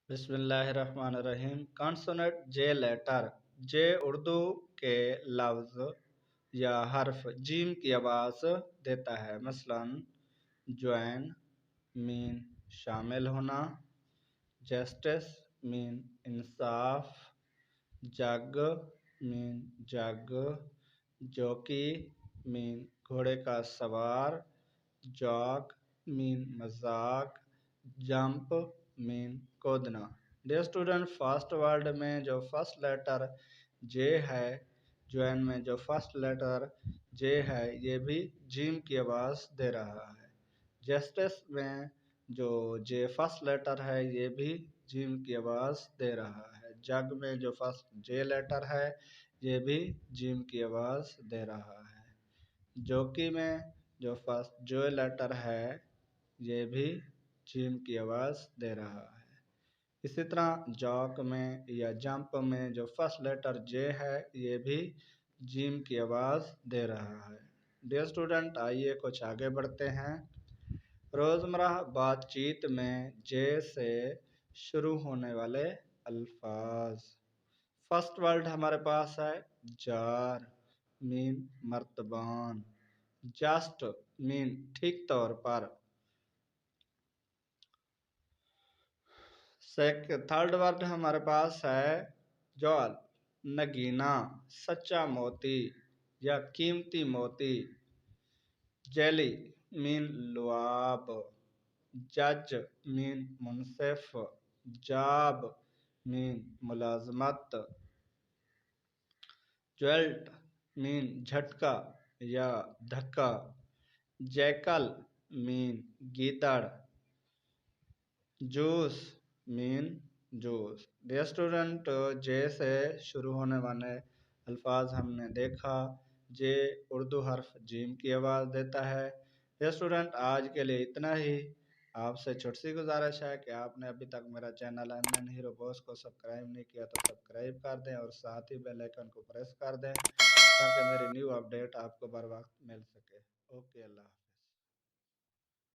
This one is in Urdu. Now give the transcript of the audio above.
بسم اللہ الرحمن الرحیم۔ کانسونٹ جے لیٹر، جے اردو کے لفظ یا حرف جیم کی آواز دیتا ہے، مثلا جوائن مین شامل ہونا، جسٹس مین انصاف، جگ مین جگ، جوکی مین گھوڑے کا سوار، جاک مین مذاق، جمپ مین کودنا۔ ڈیئر اسٹوڈنٹ، فاسٹ ورڈ میں جو فرسٹ لیٹر جے ہے، جوائن میں جو فرسٹ لیٹر جے ہے، یہ بھی جیم کی آواز دے رہا ہے۔ جسٹس میں جو جے فرسٹ لیٹر ہے، یہ بھی جیم کی آواز دے رہا ہے۔ جگ میں جو فرسٹ جے لیٹر ہے، یہ بھی جیم کی آواز دے رہا ہے۔ جوکی میں جو فرسٹ جو لیٹر ہے، یہ بھی جیم کی آواز دے رہا ہے۔ اسی طرح جاک میں یا جمپ میں جو فرسٹ لیٹر جے ہے، یہ بھی جیم کی آواز دے رہا ہے۔ ڈیئر اسٹوڈنٹ، آئیے کچھ آگے بڑھتے ہیں۔ روزمرہ بات چیت میں جے سے شروع ہونے والے الفاظ۔ فرسٹ ورڈ ہمارے پاس ہے جار مین مرتبان، جسٹ مین ٹھیک طور پر۔ تھرڈ ورڈ ہمارے پاس ہے جول نگینا، سچا موتی یا قیمتی موتی۔ جیلی مین لعاب، جج مین منصف، جاب مین ملازمت۔ جویلٹ مین جھٹکا یا دھکا، جیکل مین گیدڑ، جوس مین جوس۔ ڈیئر اسٹوڈنٹ، جے سے شروع ہونے والے الفاظ ہم نے دیکھا۔ جے اردو حرف جیم کی آواز دیتا ہے۔ ڈیئر اسٹوڈنٹ، آج کے لیے اتنا ہی۔ آپ سے چھوٹی سی گزارش ہے کہ آپ نے ابھی تک میرا چینل MN ہیرو باس کو سبسکرائب نہیں کیا تو سبسکرائب کر دیں اور ساتھ ہی بیل آئیکن کو پریس کر دیں تاکہ میری نیو اپڈیٹ آپ کو بر وقت مل سکے۔ اوکے، اللہ حافظ۔